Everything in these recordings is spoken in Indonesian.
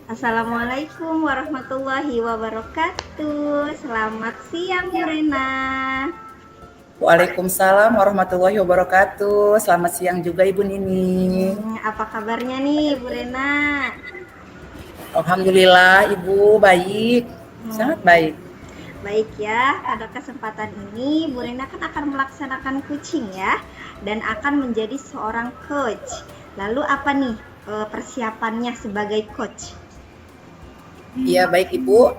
Assalamualaikum warahmatullahi wabarakatuh. Selamat siang, Bu Rena. Waalaikumsalam warahmatullahi wabarakatuh. Selamat siang juga Ibu Nini. Apa kabarnya nih, Bu Rena? Alhamdulillah Ibu baik, sangat baik. Baik ya, pada kesempatan ini Bu Rena kan akan melaksanakan coaching ya, dan akan menjadi seorang coach. Lalu apa nih persiapannya sebagai coach? Iya baik Ibu,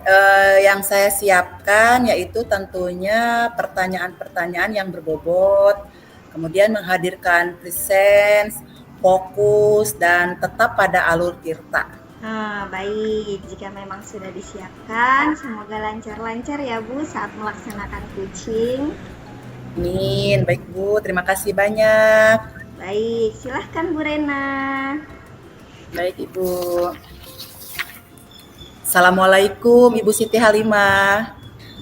yang saya siapkan yaitu tentunya pertanyaan-pertanyaan yang berbobot, kemudian menghadirkan presence, fokus, dan tetap pada alur tirta. Baik, jika memang sudah disiapkan, semoga lancar-lancar ya Bu saat melaksanakan coaching. Amin, baik Bu, terima kasih banyak. Baik, silahkan Bu Rena. Baik Ibu. Assalamualaikum Ibu Siti Halimah.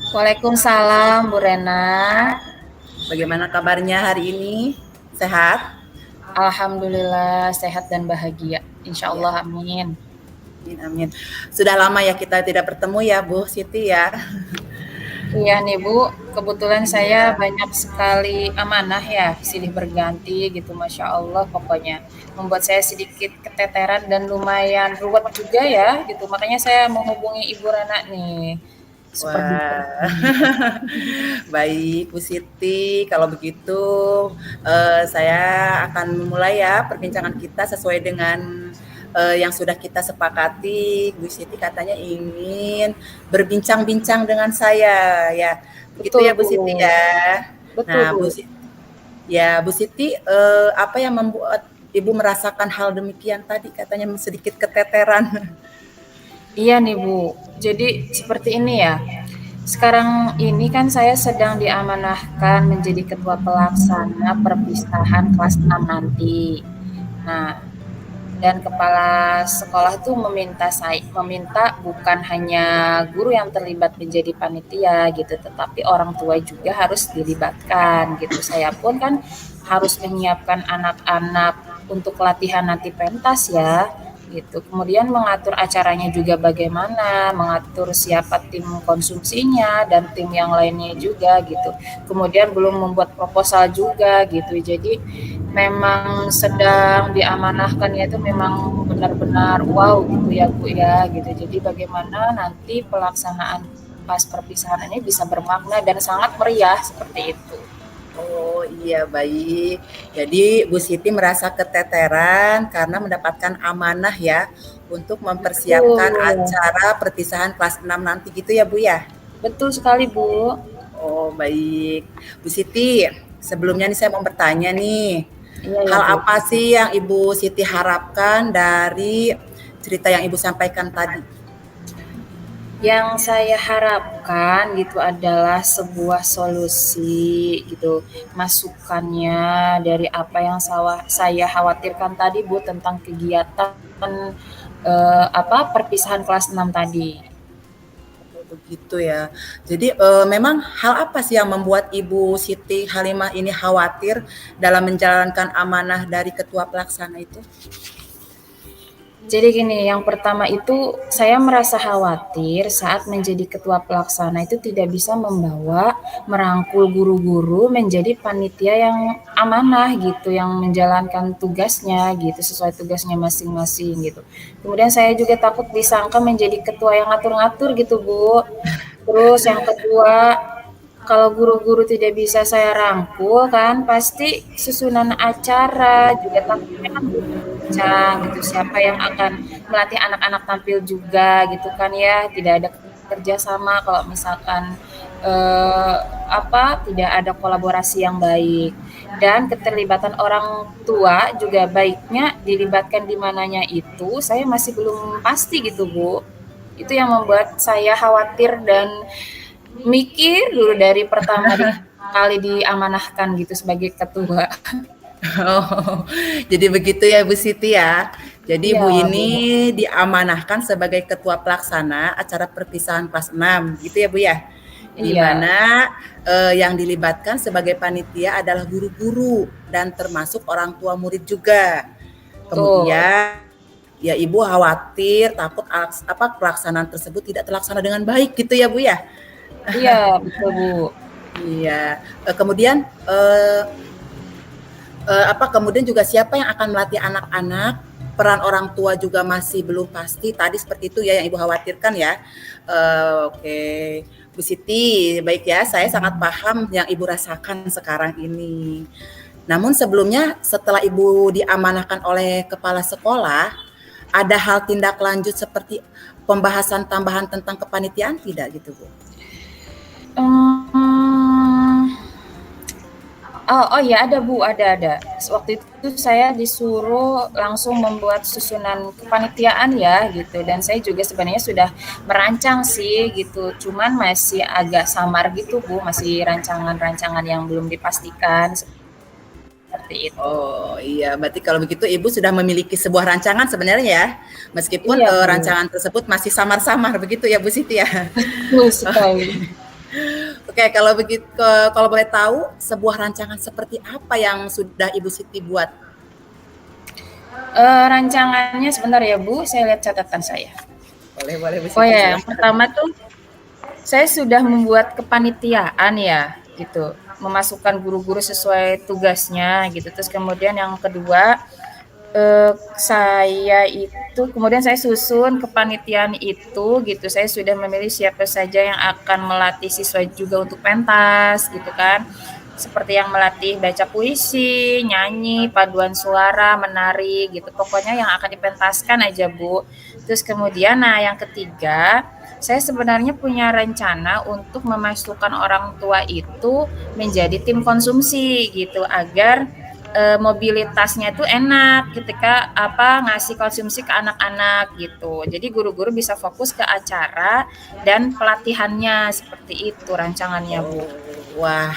Waalaikumsalam Bu Rena. Bagaimana kabarnya hari ini? Sehat? Alhamdulillah sehat dan bahagia. Insya Allah, amin. Amin, amin. Sudah lama ya kita tidak bertemu ya Bu Siti ya. Iya nih Bu, kebetulan saya banyak sekali amanah ya, silih berganti gitu, Masya Allah pokoknya. Membuat saya sedikit keteteran dan lumayan ruwet juga ya gitu. Makanya saya menghubungi Ibu Rena nih. Seperti Wah, baik Bu Siti. Kalau begitu saya akan memulai ya perbincangan kita sesuai dengan yang sudah kita sepakati. Bu Siti katanya ingin berbincang-bincang dengan saya ya. Begitu betul ya Bu Bu. Siti ya. Betul Nah, Bu. Bu Siti, apa yang membuat Ibu merasakan hal demikian tadi katanya sedikit keteteran? Iya nih Bu, jadi seperti ini ya. Sekarang ini kan saya sedang diamanahkan menjadi ketua pelaksana perpisahan kelas 6 nanti. Nah, dan kepala sekolah tuh meminta bukan hanya guru yang terlibat menjadi panitia gitu, tetapi orang tua juga harus dilibatkan gitu. Saya pun kan harus menyiapkan anak-anak untuk latihan nanti pentas ya gitu. Kemudian mengatur acaranya juga bagaimana, mengatur siapa tim konsumsinya dan tim yang lainnya juga gitu. Kemudian belum membuat proposal juga gitu. Jadi memang sedang diamanahkannya itu memang benar-benar wow gitu ya Bu ya gitu. Jadi bagaimana nanti pelaksanaan pas perpisahan ini bisa bermakna dan sangat meriah seperti itu. Oh iya baik. Jadi Bu Siti merasa keteteran karena mendapatkan amanah ya untuk mempersiapkan Betul, acara perpisahan kelas 6 nanti gitu ya Bu ya? betul sekali Bu. Oh baik. Bu Siti, sebelumnya nih saya mau bertanya nih. Iya ya Hal Bu. apa sih yang Ibu Siti harapkan dari cerita yang Ibu sampaikan tadi? Yang saya harapkan gitu adalah sebuah solusi gitu, masukannya dari apa yang saya khawatirkan tadi Bu tentang kegiatan perpisahan kelas 6 tadi. Oh, begitu ya. Jadi memang hal apa sih yang membuat Ibu Siti Halimah ini khawatir dalam menjalankan amanah dari ketua pelaksana itu? Jadi gini, yang pertama itu saya merasa khawatir saat menjadi ketua pelaksana itu tidak bisa merangkul guru-guru menjadi panitia yang amanah gitu, yang menjalankan tugasnya gitu, sesuai tugasnya masing-masing gitu. Kemudian saya juga takut disangka menjadi ketua yang ngatur-ngatur gitu, Bu. Terus yang kedua, kalau guru-guru tidak bisa saya rangkul kan pasti susunan acara juga takutnya kan berbincang gitu, siapa yang akan melatih anak-anak tampil juga gitu kan ya, tidak ada kerjasama kalau misalkan tidak ada kolaborasi yang baik. Dan keterlibatan orang tua juga baiknya dilibatkan di mananya itu saya masih belum pasti gitu Bu. Itu yang membuat saya khawatir dan mikir dulu dari pertama kali diamanahkan gitu sebagai ketua. Oh, jadi begitu ya Bu Siti ya. Jadi Iya, Bu Bu. ini diamanahkan sebagai ketua pelaksana acara perpisahan kelas 6 gitu ya Bu ya. Di Iya, mana yang dilibatkan sebagai panitia adalah guru-guru dan termasuk orang tua murid juga. Betul. Kemudian ya Ibu khawatir takut pelaksanaan tersebut tidak terlaksana dengan baik gitu ya Bu ya? Iya, betul Bu. Iya, kemudian, kemudian juga siapa yang akan melatih anak-anak, peran orang tua juga masih belum pasti, tadi seperti itu ya yang Ibu khawatirkan ya. Oke, Bu Siti, baik ya, saya sangat paham yang Ibu rasakan sekarang ini. Namun sebelumnya setelah Ibu diamanahkan oleh kepala sekolah, ada hal tindak lanjut seperti pembahasan tambahan tentang kepanitiaan tidak gitu Bu? Mmm, oh ya ada Bu, ada. Waktu itu saya disuruh langsung membuat susunan kepanitiaan ya gitu, dan saya juga sebenarnya sudah merancang sih gitu, cuman masih agak samar gitu Bu, masih rancangan-rancangan yang belum dipastikan, seperti itu. Oh iya, berarti kalau begitu Ibu sudah memiliki sebuah rancangan sebenarnya ya, meskipun Iya Bu, rancangan tersebut masih samar-samar begitu ya Bu Siti ya? betul sekali. Oke, kalau begitu, kalau boleh tahu sebuah rancangan seperti apa yang sudah Ibu Siti buat? Rancangannya sebentar ya Bu, saya lihat catatan saya. Boleh Bu Oh Siti ya, yang silahkan. pertama tuh saya sudah membuat kepanitiaan ya, gitu. Memasukkan guru-guru sesuai tugasnya gitu. Terus kemudian yang kedua, kemudian saya susun kepanitiaan itu gitu. Saya sudah memilih siapa saja yang akan melatih siswa juga untuk pentas gitu kan. Seperti yang melatih baca puisi, nyanyi, paduan suara, menari gitu. Pokoknya yang akan dipentaskan aja, Bu. Terus kemudian yang ketiga, saya sebenarnya punya rencana untuk memasukkan orang tua itu menjadi tim konsumsi gitu agar mobilitasnya itu enak ketika ngasih konsumsi ke anak-anak gitu. Jadi guru-guru bisa fokus ke acara dan pelatihannya seperti itu rancangannya, Bu. Oh, wah,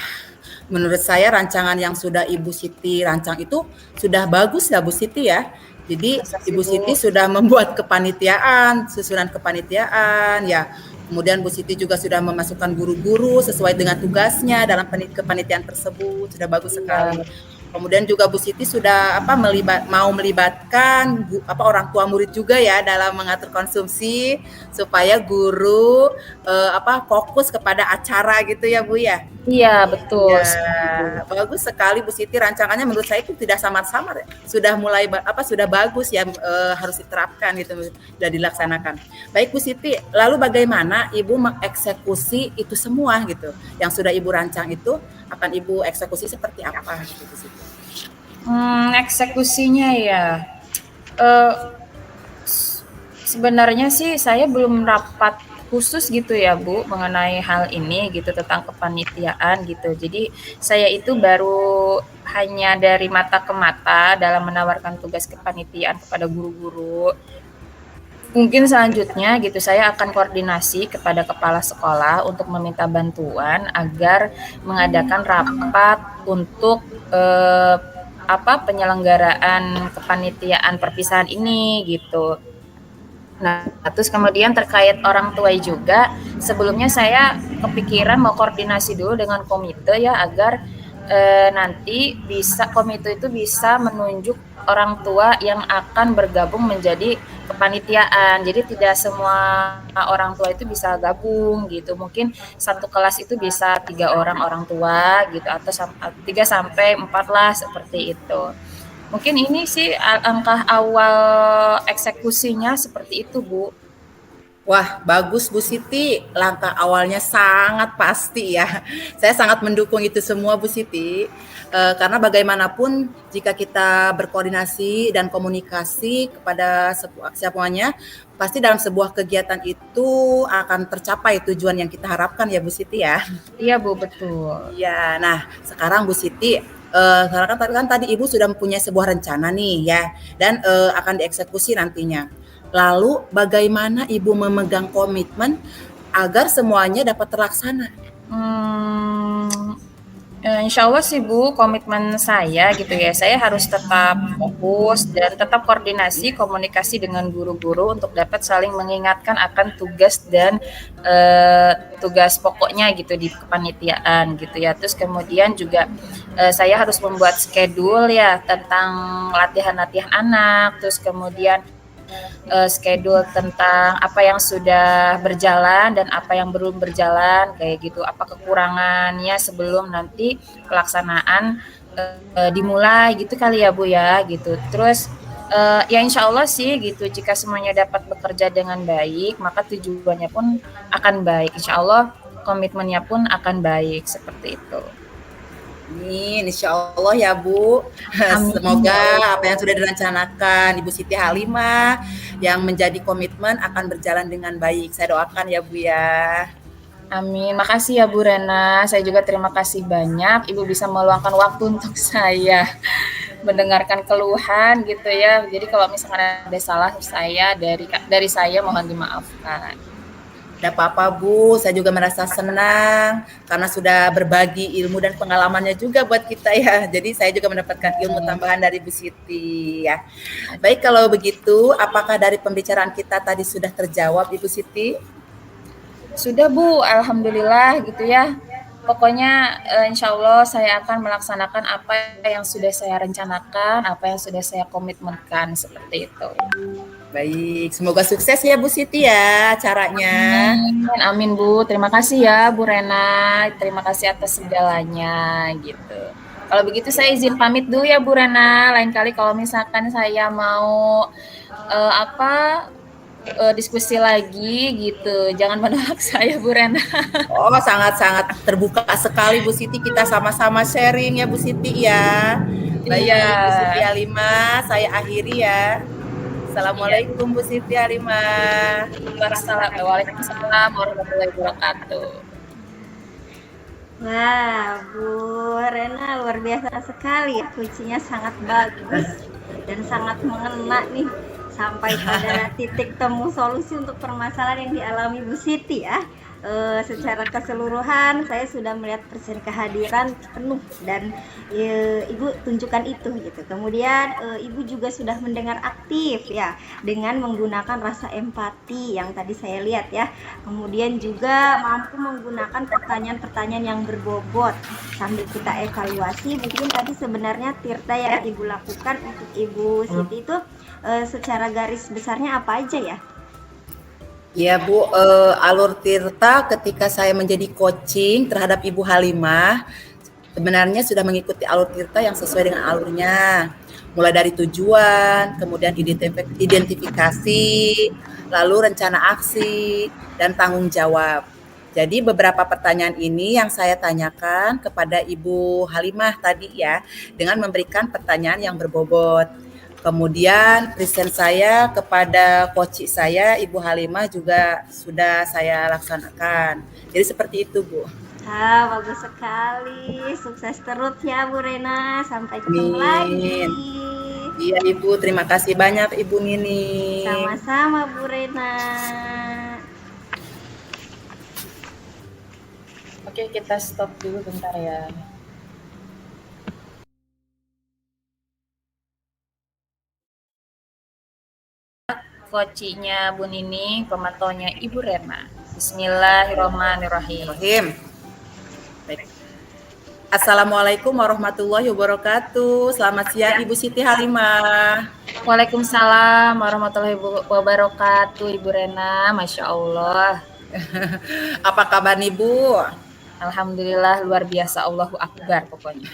menurut saya rancangan yang sudah Ibu Siti rancang itu sudah bagus ya Bu Siti ya. Jadi Masa sih, Ibu Siti Bu? sudah membuat kepanitiaan, susunan kepanitiaan ya. Kemudian Bu Siti juga sudah memasukkan guru-guru sesuai dengan tugasnya dalam kepanitiaan tersebut. Sudah bagus Iya, sekali. Kemudian juga Bu Siti sudah mau melibatkan orang tua murid juga ya dalam mengatur konsumsi supaya guru fokus kepada acara gitu ya Bu ya. iya betul Ya, sekali, Bu. bagus sekali Bu Siti, rancangannya menurut saya itu tidak samar-samar ya. Sudah mulai sudah bagus ya, harus diterapkan gitu, sudah dilaksanakan. Baik Bu Siti, lalu bagaimana Ibu mengeksekusi itu semua gitu? Yang sudah Ibu rancang itu akan Ibu eksekusi seperti apa gitu Bu Siti? Eksekusinya ya, eee, sebenarnya sih saya belum rapat khusus gitu ya Bu, mengenai hal ini gitu, tentang kepanitiaan gitu. Jadi saya itu baru hanya dari mata ke mata dalam menawarkan tugas kepanitiaan kepada guru-guru. Mungkin selanjutnya gitu saya akan koordinasi kepada kepala sekolah untuk meminta bantuan agar mengadakan rapat untuk, penyelenggaraan kepanitiaan perpisahan ini gitu. Nah, terus kemudian terkait orang tua juga, sebelumnya saya kepikiran mau koordinasi dulu dengan komite ya agar nanti komite itu bisa menunjuk orang tua yang akan bergabung menjadi kepanitiaan. Jadi tidak semua orang tua itu bisa gabung gitu. Mungkin satu kelas itu bisa 3 orang orang tua gitu atau 3 sampai 4 lah seperti itu. Mungkin ini sih langkah awal eksekusinya seperti itu, Bu. Wah, bagus Bu Siti. Langkah awalnya sangat pasti ya. Saya sangat mendukung itu semua Bu Siti. Karena bagaimanapun jika kita berkoordinasi dan komunikasi kepada semuanya, pasti dalam sebuah kegiatan itu akan tercapai tujuan yang kita harapkan ya Bu Siti ya. Iya, Bu, betul. Iya, nah sekarang Bu Siti, sekarang kan tadi Ibu sudah mempunyai sebuah rencana nih ya, dan akan dieksekusi nantinya. Lalu bagaimana Ibu memegang komitmen agar semuanya dapat terlaksana? Hmm, Insya Allah sih Bu, komitmen saya gitu ya, saya harus tetap fokus dan tetap koordinasi komunikasi dengan guru-guru untuk dapat saling mengingatkan akan tugas dan tugas pokoknya gitu di kepanitiaan gitu ya. Terus kemudian juga saya harus membuat schedule ya tentang latihan-latihan anak, terus kemudian schedule tentang apa yang sudah berjalan dan apa yang belum berjalan kayak gitu. Apa kekurangannya sebelum nanti pelaksanaan dimulai gitu kali ya Bu ya gitu. Terus ya insya Allah sih gitu jika semuanya dapat bekerja dengan baik maka tujuannya pun akan baik. Insya Allah komitmennya pun akan baik seperti itu. Amin, insya Allah ya Bu. Amin. Semoga apa yang sudah direncanakan Ibu Siti Halimah yang menjadi komitmen akan berjalan dengan baik. Saya doakan ya Bu ya. Amin. Makasih ya Bu Rena. Saya juga terima kasih banyak. Ibu bisa meluangkan waktu untuk saya mendengarkan keluhan gitu ya. Jadi kalau misalkan ada salah saya dari saya mohon dimaafkan. Tidak apa-apa Bu, saya juga merasa senang karena sudah berbagi ilmu dan pengalamannya juga buat kita ya. Jadi saya juga mendapatkan ilmu tambahan dari Bu Siti ya. Baik kalau begitu, apakah dari pembicaraan kita tadi sudah terjawab Ibu Siti? Sudah Bu, alhamdulillah gitu ya. Pokoknya insya Allah saya akan melaksanakan apa yang sudah saya rencanakan, apa yang sudah saya komitmenkan seperti itu. Baik, semoga sukses ya Bu Siti ya caranya. Amin, amin Bu. Terima kasih ya Bu Rena. Terima kasih atas segalanya gitu. Kalau begitu saya izin pamit dulu ya Bu Rena. Lain kali kalau misalkan saya mau apa diskusi lagi gitu. Jangan menolak saya Bu Rena. Oh, sangat-sangat terbuka sekali Bu Siti. Kita sama-sama sharing ya Bu Siti ya. Iya. Baik, Bu Siti Halimah, saya akhiri ya. Iya. Assalamualaikum Bu Siti Halimah. Waalaikumsalam warahmatullahi wabarakatuh. Wah, Bu Rena luar biasa sekali ya, kuncinya sangat bagus dan sangat mengena nih sampai pada titik temu solusi untuk permasalahan yang dialami Bu Siti ya. Secara keseluruhan saya sudah melihat persen kehadiran penuh dan Ibu tunjukkan itu gitu. Kemudian Ibu juga sudah mendengar aktif ya dengan menggunakan rasa empati yang tadi saya lihat ya. Kemudian juga mampu menggunakan pertanyaan-pertanyaan yang berbobot sambil kita evaluasi. Mungkin tadi sebenarnya Tirta yang Ibu lakukan untuk Ibu Siti itu secara garis besarnya apa aja ya? Ya Bu, alur Tirta ketika saya menjadi coaching terhadap Ibu Halimah, sebenarnya sudah mengikuti alur Tirta yang sesuai dengan alurnya. Mulai dari tujuan, kemudian identifikasi, lalu rencana aksi, dan tanggung jawab. Jadi beberapa pertanyaan ini yang saya tanyakan kepada Ibu Halimah tadi ya, dengan memberikan pertanyaan yang berbobot. Kemudian present saya kepada coach saya, Ibu Halimah juga sudah saya laksanakan. Jadi seperti itu, Bu. Bagus sekali. Sukses terus ya Bu Rena. Sampai ketemu lagi. Amin. Iya Ibu, terima kasih banyak Ibu Nini. Sama-sama Bu Rena. Oke, kita stop dulu bentar ya. Kocinya Bu Nini, pemantaunya Ibu Rena. Bismillahirrahmanirrahim. Baik. Assalamualaikum warahmatullahi wabarakatuh. Selamat siang Ibu Siti Halimah. Waalaikumsalam warahmatullahi wabarakatuh Ibu Rena. Masya Allah. Apa kabar nih Bu? Alhamdulillah luar biasa, Allahu Akbar pokoknya.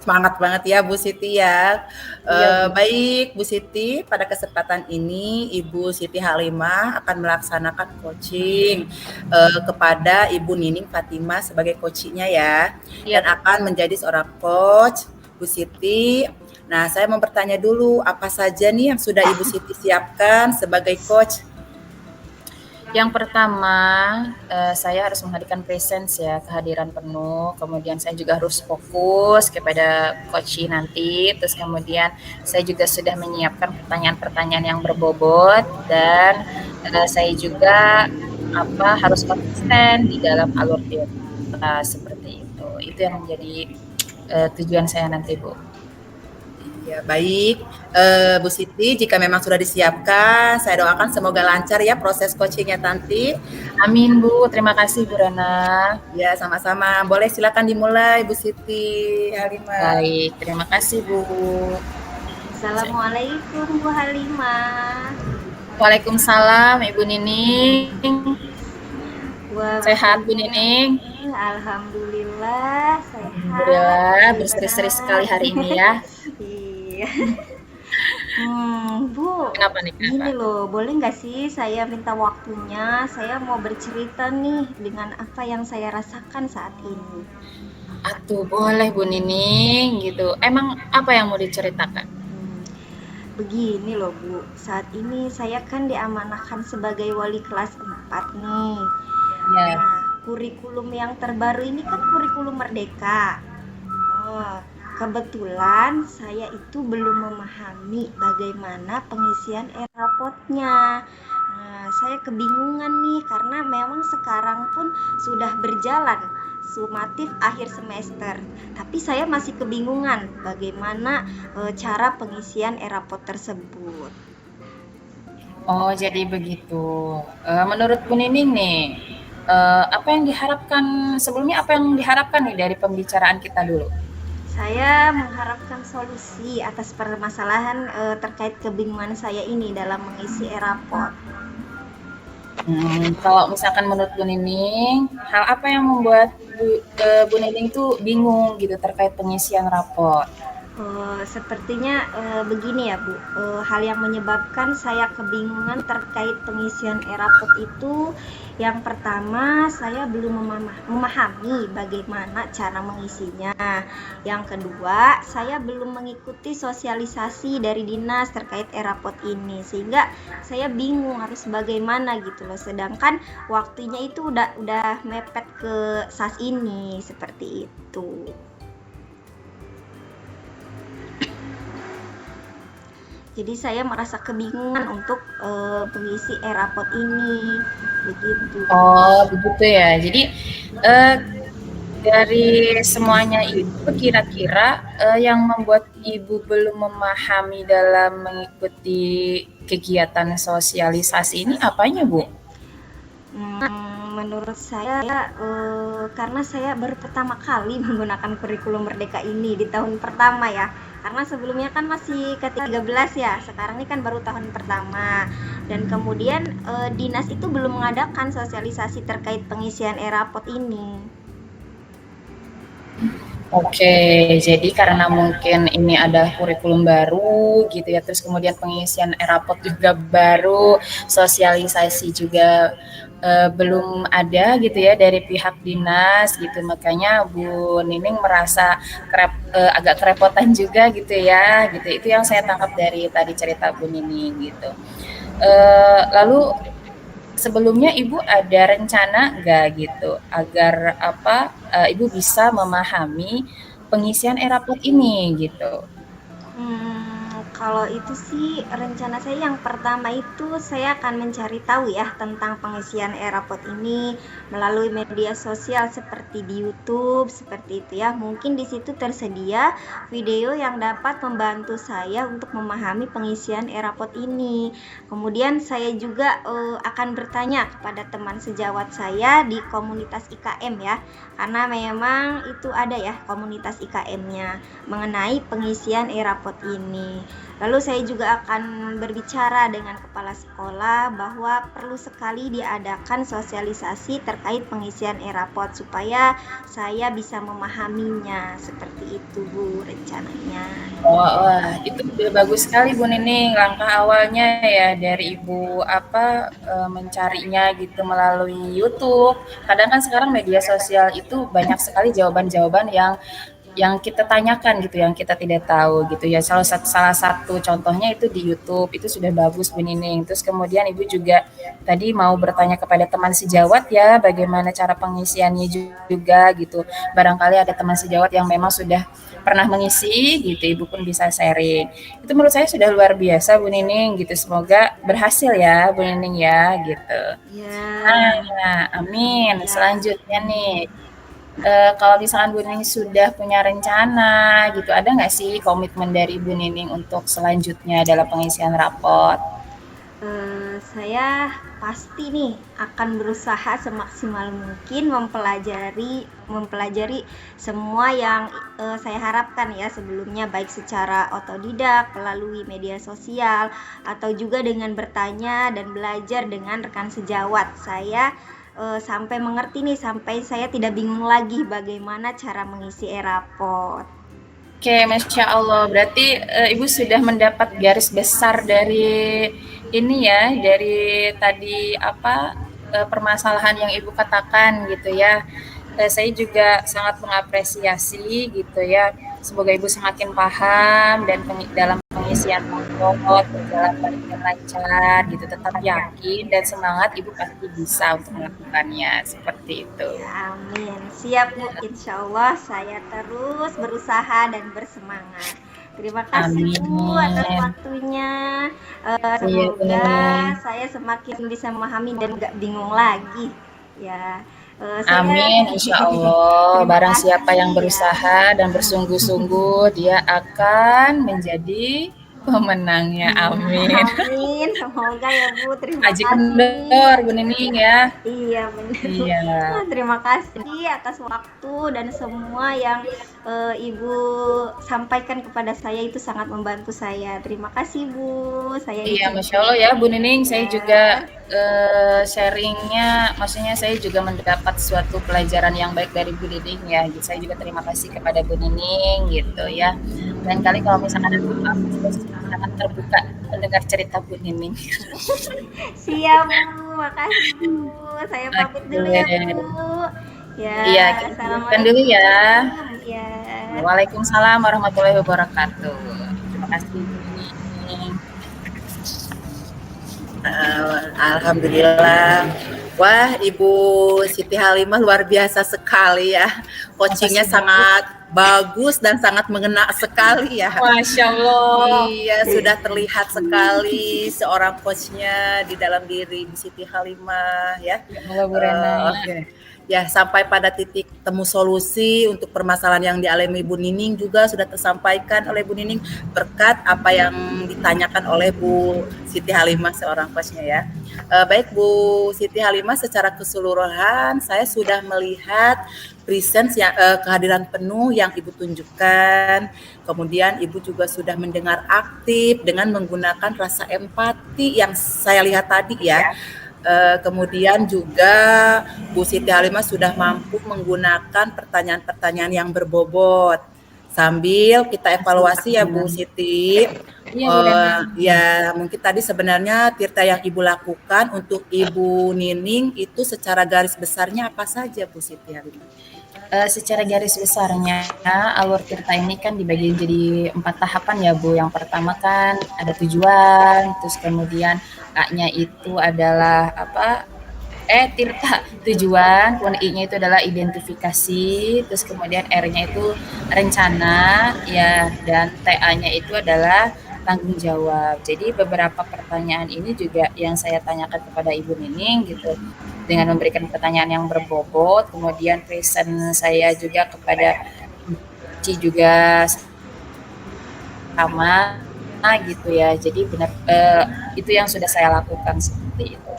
Semangat banget ya Bu Siti ya. Iya, Bu. Baik Bu Siti, pada kesempatan ini Ibu Siti Halimah akan melaksanakan coaching kepada Ibu Nining Fatimah sebagai coachnya ya. Iya. Dan akan menjadi seorang coach Bu Siti. Nah, saya mau bertanya dulu apa saja nih yang sudah Ibu Siti siapkan sebagai coach? Yang pertama, saya harus menghadirkan presence ya, kehadiran penuh. Kemudian saya juga harus fokus kepada coach nanti. Terus kemudian saya juga sudah menyiapkan pertanyaan-pertanyaan yang berbobot dan saya juga harus konsisten di dalam alur Tirta seperti itu. Itu yang menjadi tujuan saya nanti, Bu. Ya, baik. Bu Siti, jika memang sudah disiapkan, saya doakan semoga lancar ya proses coachingnya nanti. Amin, Bu. Terima kasih, Bu Rana. Ya, sama-sama. Boleh silakan dimulai, Bu Siti Halimah. Baik, terima kasih, Bu. Assalamualaikum Bu Halimah. Waalaikumsalam, Ibu Nining. Wah, Sehat, Bu Nining? Alhamdulillah sehat. Alhamdulillah, berseri-seri sekali hari ini ya. Iya. Bu, Kenapa nih, kenapa? gini loh, boleh nggak sih saya minta waktunya? Saya mau bercerita nih dengan apa yang saya rasakan saat ini. Atuh, boleh Bu Nining gitu. Emang apa yang mau diceritakan? Begini loh Bu, saat ini saya kan diamanahkan sebagai wali kelas 4 nih. Ya. Nah, kurikulum yang terbaru ini kan kurikulum Merdeka. Oh, kebetulan saya itu belum memahami bagaimana pengisian e-rapotnya. Nah, saya kebingungan nih karena memang sekarang pun sudah berjalan sumatif akhir semester. Tapi saya masih kebingungan bagaimana cara pengisian e-rapot tersebut. Oh, jadi begitu. Menurut Bu Nining nih, apa yang diharapkan sebelumnya apa yang diharapkan nih dari pembicaraan kita dulu? Saya mengharapkan solusi atas permasalahan terkait kebingungan saya ini dalam mengisi e-rapot. Kalau misalkan menurut Bu Nining, hal apa yang membuat Bu Nining tuh bingung gitu terkait pengisian rapor? Sepertinya begini ya Bu, hal yang menyebabkan saya kebingungan terkait pengisian e-rapot itu, yang pertama saya belum memahami bagaimana cara mengisinya. Yang kedua, saya belum mengikuti sosialisasi dari dinas terkait e-rapot ini, sehingga saya bingung harus bagaimana gitu loh. Sedangkan waktunya itu udah mepet ke SAS ini, seperti itu. Jadi saya merasa kebingungan untuk mengisi e-rapot ini, begitu. Oh, begitu ya. Jadi dari semuanya itu kira-kira yang membuat Ibu belum memahami dalam mengikuti kegiatan sosialisasi ini apanya, Bu? Menurut saya karena saya baru pertama kali menggunakan kurikulum Merdeka ini di tahun pertama ya. Karena sebelumnya kan masih ke-13 ya, sekarang ini kan baru tahun pertama. Dan kemudian dinas itu belum mengadakan sosialisasi terkait pengisian e-rapot ini. Oke, jadi karena mungkin ini ada kurikulum baru gitu ya, terus kemudian pengisian e-rapot juga baru, sosialisasi juga belum ada gitu ya dari pihak dinas gitu, makanya Bu Nining merasa agak kerepotan juga gitu ya, gitu. Itu yang saya tangkap dari tadi cerita Bu Nining gitu. Lalu sebelumnya Ibu ada rencana nggak gitu agar Ibu bisa memahami pengisian e-rapot ini gitu? Kalau itu sih rencana saya yang pertama itu saya akan mencari tahu ya tentang pengisian e-rapot ini melalui media sosial seperti di YouTube, seperti itu ya. Mungkin di situ tersedia video yang dapat membantu saya untuk memahami pengisian e-rapot ini. Kemudian saya juga akan bertanya kepada teman sejawat saya di komunitas IKM ya, karena memang itu ada ya komunitas IKM-nya mengenai pengisian e-rapot ini. Lalu saya juga akan berbicara dengan kepala sekolah bahwa perlu sekali diadakan sosialisasi terkait pengisian e-rapot supaya saya bisa memahaminya. Seperti itu Bu rencananya. Wah, itu udah bagus sekali Bu Nining, langkah awalnya ya dari Ibu mencarinya gitu melalui YouTube. Kadang kan sekarang media sosial itu banyak sekali jawaban-jawaban yang kita tanyakan gitu, yang kita tidak tahu gitu ya. Salah satu contohnya itu di YouTube, itu sudah bagus Bu Nining. Terus kemudian Ibu juga tadi mau bertanya kepada teman sejawat ya, bagaimana cara pengisiannya juga gitu. Barangkali ada teman sejawat yang memang sudah pernah mengisi gitu, Ibu pun bisa sharing. Itu menurut saya sudah luar biasa Bu Nining gitu. Semoga berhasil ya Bu Nining ya gitu. Ya. Nah, amin. Ya. Selanjutnya nih, Kalau misalkan Bu Nining sudah punya rencana gitu, ada nggak sih komitmen dari Ibu Nining untuk selanjutnya dalam pengisian rapot? Saya pasti nih akan berusaha semaksimal mungkin mempelajari semua yang saya harapkan ya sebelumnya, baik secara otodidak melalui media sosial atau juga dengan bertanya dan belajar dengan rekan sejawat saya, sampai mengerti nih, sampai saya tidak bingung lagi bagaimana cara mengisi e-rapot. Oke, Masya Allah. Berarti Ibu sudah mendapat garis besar dari ini ya, dari tadi apa permasalahan yang Ibu katakan gitu ya. Saya juga sangat mengapresiasi gitu ya. Semoga Ibu semakin paham dan dalam pengisian rapot berjalan baik dan lancar gitu. Tetap yakin dan semangat, Ibu pasti bisa untuk melakukannya. Seperti itu. Ya, amin. Siap Bu, insya Allah saya terus berusaha dan bersemangat. Terima kasih Bu atas Amin. waktunya. Iya, Bu Semoga Nining. saya semakin bisa memahami dan gak bingung lagi. Ya, saya Amin, insya Allah. terima Barang siapa kasih yang ya. berusaha dan bersungguh-sungguh, dia akan menjadi pemenangnya. Amin. Amin. Semoga ya Bu. Terima Aji kasih. kendor, Bu Nining ya. Iya benar. Iya. Terima kasih atas waktu dan semua yang Ibu sampaikan kepada saya, itu sangat membantu saya. Terima kasih Bu. Saya Iya, izin Masya Allah ya, Bu Nining. Saya juga ya. sharingnya, maksudnya saya juga mendapat suatu pelajaran yang baik dari Bu Nining ya. Jadi saya juga terima kasih kepada Bu Nining gitu ya. Lain kali kalau misalkan ada apa-apa, saya sangat terbuka mendengar cerita Bu Nining. Siap Bu. Makasih Bu. Saya pamit dulu ya Oke. Bu. Ya, Iya, kita lanjutkan dulu ya. assalamualaikum. Ya. Waalaikumsalam warahmatullahi wabarakatuh. Terima kasih. Nining. Alhamdulillah. Wah, Ibu Siti Halimah luar biasa sekali ya. Coachingnya Makasih Bu. sangat bagus dan sangat mengena sekali ya. Masya Allah. Iya, sudah terlihat sekali seorang coachnya di dalam diri Ibu Siti Halimah ya. Ya Allah Bu Rena. Oke. Ya, sampai pada titik temu solusi untuk permasalahan yang dialami Bu Nining juga sudah tersampaikan oleh Bu Nining berkat apa yang ditanyakan oleh Bu Siti Halimah seorang coachnya ya. Baik Bu Siti Halimah, secara keseluruhan saya sudah melihat presence yang kehadiran penuh yang Ibu tunjukkan. Kemudian Ibu juga sudah mendengar aktif dengan menggunakan rasa empati yang saya lihat tadi ya. Kemudian juga Bu Siti Halimah sudah mampu menggunakan pertanyaan-pertanyaan yang berbobot. Sambil kita evaluasi ya Bu Siti. Iya Bu Rena. Ya mungkin tadi sebenarnya tirta yang Ibu lakukan untuk Ibu Nining itu secara garis besarnya apa saja Bu Siti Halimah? Secara garis besarnya, alur tirta ini kan dibagi jadi 4 tahapan ya Bu. Yang pertama kan ada tujuan, terus kemudian A-nya itu adalah apa? Tirta tujuan, kemudian I-nya itu adalah identifikasi, terus kemudian R-nya itu rencana, ya, dan TA-nya itu adalah tanggung jawab. Jadi beberapa pertanyaan ini juga yang saya tanyakan kepada Ibu Nining gitu, dengan memberikan pertanyaan yang berbobot, kemudian present saya juga kepada Ci juga sama gitu ya. Jadi benar itu yang sudah saya lakukan seperti itu.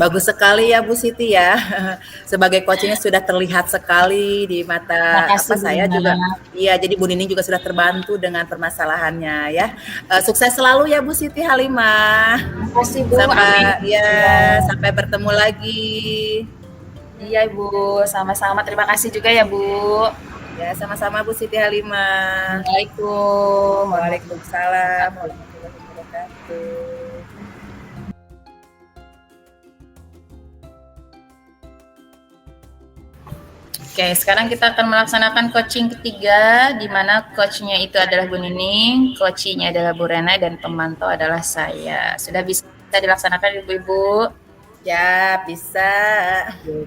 Bagus sekali ya Bu Siti ya. Sebagai coachingnya sudah terlihat sekali di mata Makasih Bu saya Nina. juga. Iya, jadi Bu Nining juga sudah terbantu dengan permasalahannya ya. Sukses selalu ya Bu Siti Halimah. Makasih Bu. Amin. Sampai bertemu lagi. Iya Ibu, sama-sama. Terima kasih juga ya Bu. Ya, sama-sama Bu Siti Halimah. Assalamualaikum. Waalaikumsalam warahmatullahi wabarakatuh. Oke, sekarang kita akan melaksanakan coaching ketiga, di mana coachnya itu adalah Bu Nining, coachingnya adalah Bu Rena, dan pemantau adalah saya. Sudah bisa dilaksanakan Ibu-Ibu? Ya, bisa.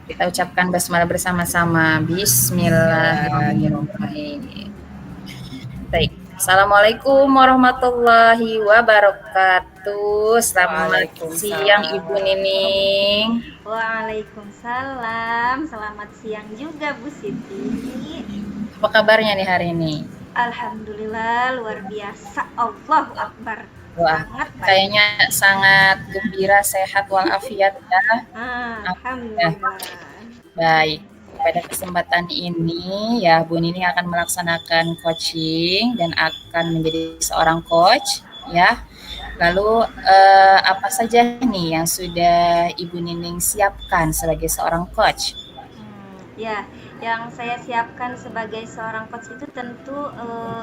Kita ucapkan basmalah bersama-sama. Bismillahirrahmanirrahim. Baik. Assalamualaikum warahmatullahi wabarakatuh. Selamat siang Ibu Waalaikumsalam. Nining. Waalaikumsalam. Selamat siang juga Bu Siti. Apa kabarnya nih hari ini? Alhamdulillah luar biasa. Allahu Akbar. Wah, Sangat baik. kayaknya sangat gembira, sehat walafiat ya. Alhamdulillah. Baik. Pada kesempatan ini ya Bu Nining akan melaksanakan coaching dan akan menjadi seorang coach ya. Lalu apa saja nih yang sudah Ibu Nining siapkan sebagai seorang coach? Ya, yang saya siapkan sebagai seorang coach itu tentu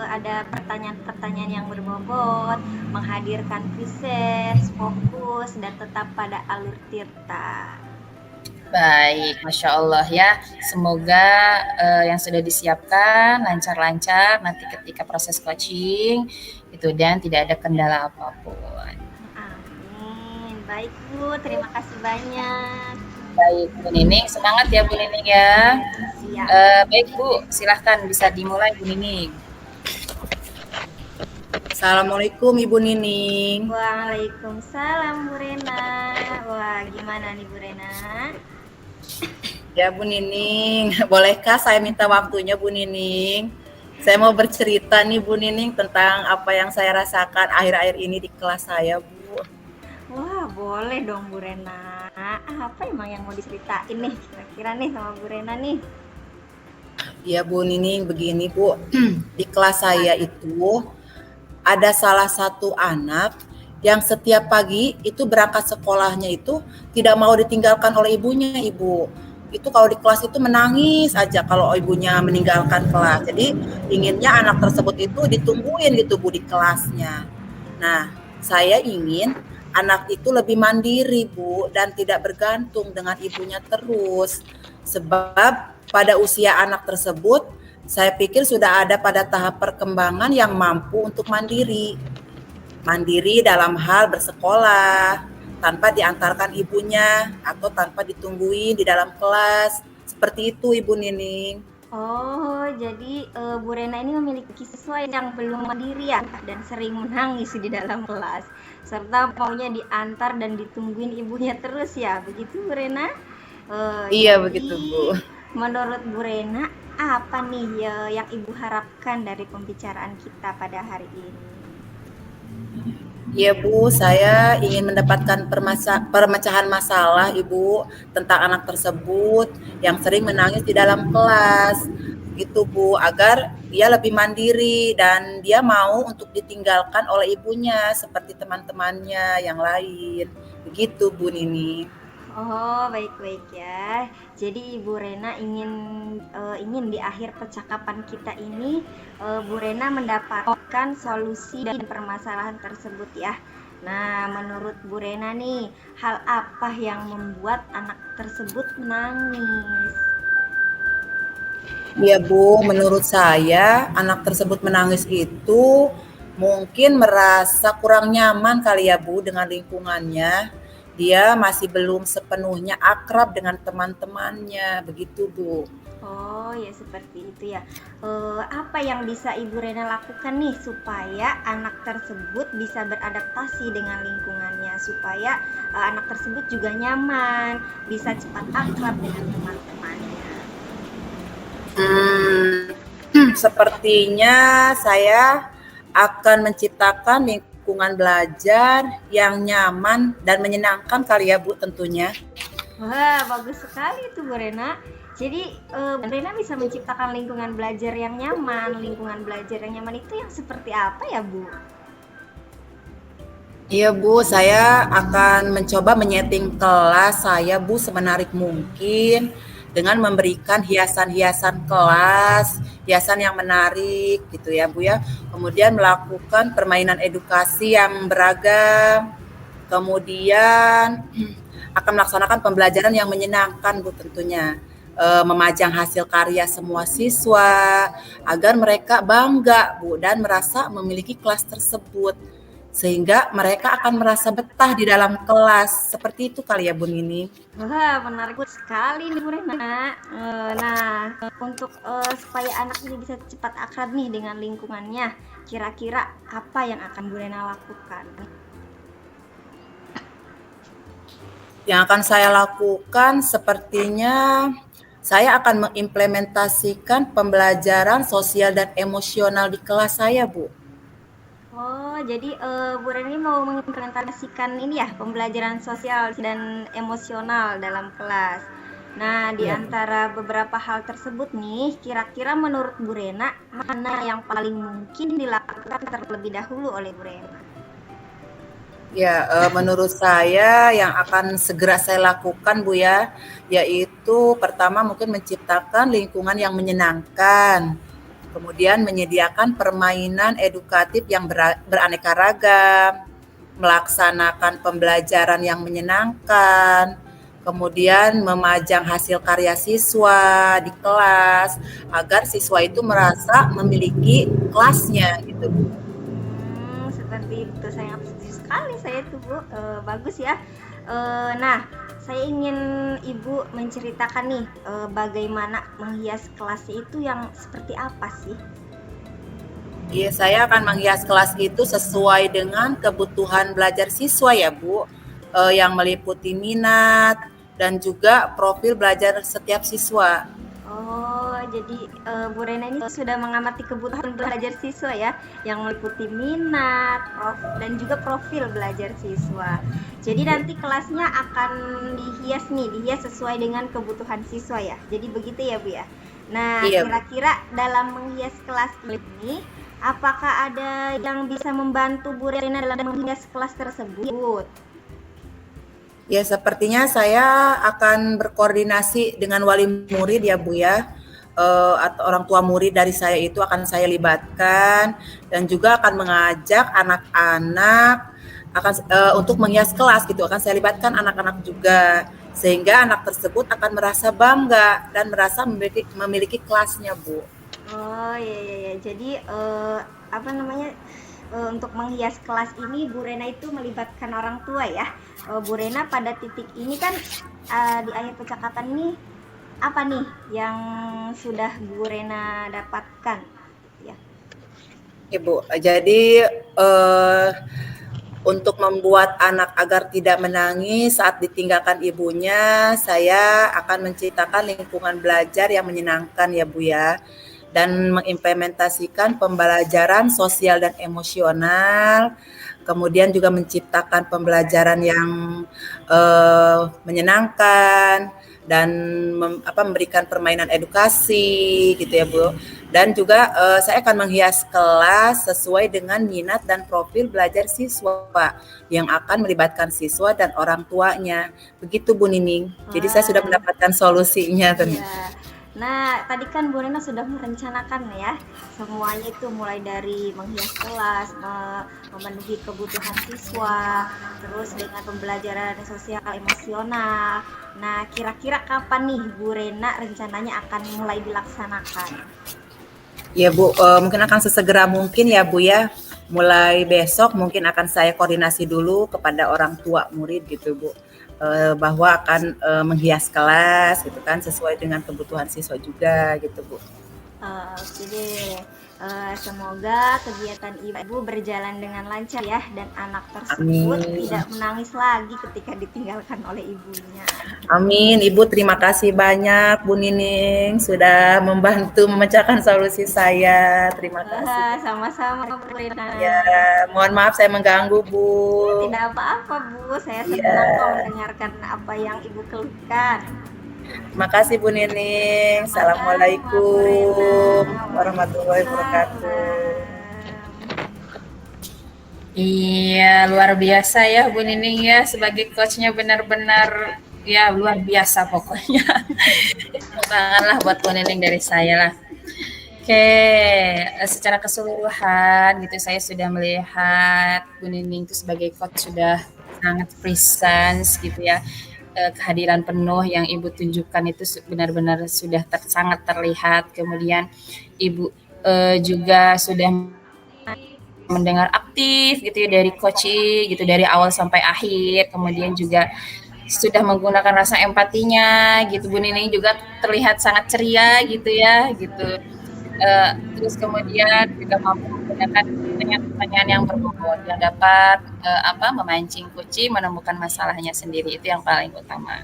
ada pertanyaan-pertanyaan yang berbobot, menghadirkan research, fokus, dan tetap pada alur tirta. Baik, Masya Allah ya. Semoga yang sudah disiapkan lancar-lancar nanti ketika proses coaching itu dan tidak ada kendala apapun. Amin. Baik Bu, terima kasih banyak. Baik, Bu Nining, semangat ya Bu Nining ya. Siap. Baik Bu, silahkan bisa dimulai Bu Nining. Assalamualaikum Ibu Nining. Waalaikumsalam Bu Rena. Wah, gimana nih Bu Rena? Ya Bu Nining, bolehkah saya minta waktunya Bu Nining? Saya mau bercerita nih Bu Nining tentang apa yang saya rasakan akhir-akhir ini di kelas saya Bu. Wah, boleh dong Bu Rena. Apa emang yang mau diceritain nih kira-kira nih sama Bu Rena nih? Ya Bu Nining, begini Bu, di kelas saya itu ada salah satu anak yang setiap pagi itu berangkat sekolahnya itu tidak mau ditinggalkan oleh ibunya Ibu. Itu kalau di kelas itu menangis aja kalau ibunya meninggalkan kelas. Jadi inginnya anak tersebut itu ditungguin gitu Bu di kelasnya. Nah, saya ingin anak itu lebih mandiri Bu dan tidak bergantung dengan ibunya terus. Sebab pada usia anak tersebut saya pikir sudah ada pada tahap perkembangan yang mampu untuk mandiri. Mandiri dalam hal bersekolah, tanpa diantarkan ibunya atau tanpa ditungguin di dalam kelas. Seperti itu Ibu Nining. Oh, jadi Bu Rena ini memiliki siswa yang belum mandiri ya dan sering menangis di dalam kelas. Serta maunya diantar dan ditungguin ibunya terus ya, begitu Bu Rena? Iya Jadi, begitu Bu. menurut Bu Rena, apa nih yang Ibu harapkan dari pembicaraan kita pada hari ini? Iya Bu, saya ingin mendapatkan permecahan masalah Ibu tentang anak tersebut yang sering menangis di dalam kelas. Gitu Bu, agar dia lebih mandiri dan dia mau untuk ditinggalkan oleh ibunya seperti teman-temannya yang lain. Begitu Bu Nini. Oh, baik-baik ya. Jadi Ibu Rena ingin di akhir percakapan kita ini Bu Rena mendapatkan solusi dan permasalahan tersebut ya. Nah, menurut Bu Rena nih, hal apa yang membuat anak tersebut menangis? Iya Bu, menurut saya anak tersebut menangis itu mungkin merasa kurang nyaman kali ya Bu dengan lingkungannya. Dia masih belum sepenuhnya akrab dengan teman-temannya, begitu Bu. Oh, ya seperti itu ya. Apa yang bisa Ibu Rena lakukan nih supaya anak tersebut bisa beradaptasi dengan lingkungannya, supaya anak tersebut juga nyaman, bisa cepat akrab dengan teman-temannya. Sepertinya saya akan menciptakan lingkungan belajar yang nyaman dan menyenangkan kali ya Bu tentunya. Wah, bagus sekali itu Bu Rena. Jadi Bu Rena bisa menciptakan lingkungan belajar yang nyaman. Lingkungan belajar yang nyaman itu yang seperti apa ya Bu? Iya Bu, saya akan mencoba menyeting kelas saya Bu semenarik mungkin dengan memberikan hiasan-hiasan kelas, hiasan yang menarik gitu ya Bu ya. Kemudian melakukan permainan edukasi yang beragam. Kemudian akan melaksanakan pembelajaran yang menyenangkan Bu tentunya. Memajang hasil karya semua siswa agar mereka bangga Bu dan merasa memiliki kelas tersebut. sehingga mereka akan merasa betah di dalam kelas. Seperti itu kali ya Bu Nini. Wah, menarik sekali nih Bu Rena. Nah, untuk supaya anak ini bisa cepat akrab nih dengan lingkungannya, kira-kira apa yang akan Bu Rena lakukan? Yang akan saya lakukan sepertinya saya akan mengimplementasikan pembelajaran sosial dan emosional di kelas saya, Bu. Oh, jadi Bu Reni mau mengimplementasikan ini ya, pembelajaran sosial dan emosional dalam kelas. Nah, di Iya. antara beberapa hal tersebut nih, kira-kira menurut Bu Rena, mana yang paling mungkin dilakukan terlebih dahulu oleh Bu Rena? Ya, menurut saya yang akan segera saya lakukan, Bu ya, yaitu pertama mungkin menciptakan lingkungan yang menyenangkan, kemudian menyediakan permainan edukatif yang beraneka ragam, melaksanakan pembelajaran yang menyenangkan, kemudian memajang hasil karya siswa di kelas agar siswa itu merasa memiliki kelasnya gitu, Bu. Seperti itu, sangat setuju sekali saya tuh Bu. Bagus ya. Nah, saya ingin Ibu menceritakan nih bagaimana menghias kelas itu yang seperti apa sih? Iya, saya akan menghias kelas itu sesuai dengan kebutuhan belajar siswa ya, Bu. Yang meliputi minat dan juga profil belajar setiap siswa. Oh, jadi Bu Rena ini sudah mengamati kebutuhan belajar siswa ya, yang meliputi minat, dan juga profil belajar siswa. Jadi nanti kelasnya akan dihias sesuai dengan kebutuhan siswa ya. Jadi begitu ya Bu ya. Nah, Iya, Bu. kira-kira dalam menghias kelas ini, apakah ada yang bisa membantu Bu Rena dalam menghias kelas tersebut? Ya, sepertinya saya akan berkoordinasi dengan wali murid ya, Bu ya. Atau orang tua murid dari saya itu akan saya libatkan dan juga akan mengajak anak-anak untuk menghias kelas gitu. Akan saya libatkan anak-anak juga sehingga anak tersebut akan merasa bangga dan merasa memiliki kelasnya, Bu. Oh iya iya iya. Jadi apa namanya untuk menghias kelas ini Bu Rena itu melibatkan orang tua ya. Bu Rena pada titik ini kan di akhir percakapan ini apa nih yang sudah Bu Rena dapatkan? Ya. Ibu, jadi untuk membuat anak agar tidak menangis saat ditinggalkan ibunya, saya akan menciptakan lingkungan belajar yang menyenangkan ya Bu ya, dan mengimplementasikan pembelajaran sosial dan emosional, kemudian juga menciptakan pembelajaran yang menyenangkan dan memberikan permainan edukasi gitu ya Bu. Dan juga saya akan menghias kelas sesuai dengan minat dan profil belajar siswa yang akan melibatkan siswa dan orang tuanya. Begitu Bu Nining. Jadi saya sudah Wah, mendapatkan solusinya. iya. Nah, tadi kan Bu Rena sudah merencanakan ya, semuanya itu mulai dari menghias kelas, memenuhi kebutuhan siswa, terus dengan pembelajaran sosial emosional. Nah, kira-kira kapan nih Bu Rena rencananya akan mulai dilaksanakan? Ya Bu, mungkin akan sesegera mungkin ya Bu ya. Mulai besok mungkin akan saya koordinasi dulu kepada orang tua murid gitu Bu. Bahwa akan menghias kelas gitu kan sesuai dengan kebutuhan siswa juga gitu Bu. Oke deh. Semoga kegiatan Ibu berjalan dengan lancar ya dan anak tersebut Amin. tidak menangis lagi ketika ditinggalkan oleh ibunya. Amin. Ibu terima kasih banyak Bu Nining sudah membantu memecahkan solusi saya. Terima kasih. Sama-sama Bu Rina. Ya, mohon maaf saya mengganggu Bu. Tidak apa-apa Bu, saya Iya. senang kok mendengarkan apa yang Ibu keluhkan. Terima kasih Bu Nining. Sama-sama Bu Assalamualaikum Rina. warahmatullahi wabarakatuh. Iya, luar biasa ya Bu Nining ya, sebagai coachnya benar-benar ya luar biasa pokoknya. Tanganlah buat Bu Nining dari saya lah. Oke, secara keseluruhan gitu saya sudah melihat Bu Nining itu sebagai coach sudah sangat presence gitu ya. Kehadiran penuh yang Ibu tunjukkan itu benar-benar sudah sangat terlihat. Kemudian Ibu juga sudah mendengar aktif gitu ya dari coaching gitu dari awal sampai akhir. Kemudian juga sudah menggunakan rasa empatinya gitu. Bu Nining juga terlihat sangat ceria gitu ya gitu. Terus kemudian juga mampu menggunakan pertanyaan-pertanyaan yang berbobot yang dapat memancing kucing menemukan masalahnya sendiri itu yang paling utama.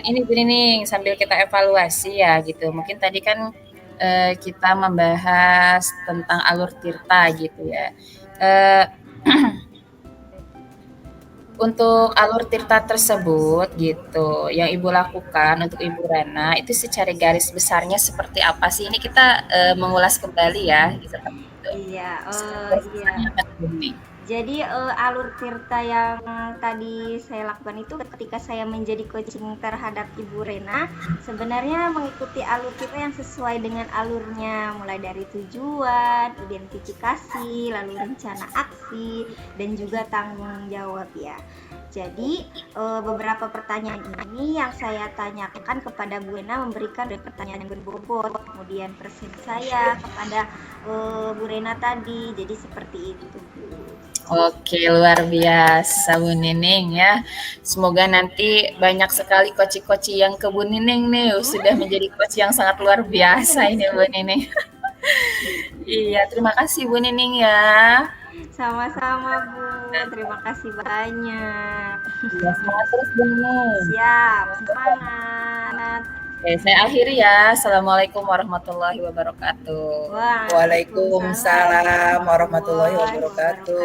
Ini Bu Nining sambil kita evaluasi ya gitu. Mungkin tadi kan kita membahas tentang alur tirta gitu ya. Eh, Untuk alur tirta tersebut gitu, yang Ibu lakukan untuk Ibu Rena itu secara garis besarnya seperti apa sih? Ini kita mengulas kembali ya, gitu. Iya, Garis iya. besarnya apa tuh, Bu? Jadi alur tirta yang tadi saya lakukan itu ketika saya menjadi coaching terhadap Ibu Rena, sebenarnya mengikuti alur tirta yang sesuai dengan alurnya, mulai dari tujuan, identifikasi, lalu rencana aksi, dan juga tanggung jawab ya. Jadi beberapa pertanyaan ini yang saya tanyakan kepada Bu Rena memberikan pertanyaan yang berbobot, kemudian persen saya kepada Bu Rena tadi, jadi seperti itu Bu. Oke, luar biasa Bu Nining ya. Semoga nanti banyak sekali koci-koci yang ke Bu Nining nih, sudah menjadi coach yang sangat luar biasa ini Bu Nining. Iya, terima kasih Bu Nining ya. Sama-sama Bu, terima kasih banyak. Iya, semangat terus Bu Nining. Siap, semangat. Oke, saya akhiri ya. Assalamualaikum warahmatullahi wabarakatuh. Waalaikumsalam warahmatullahi wabarakatuh.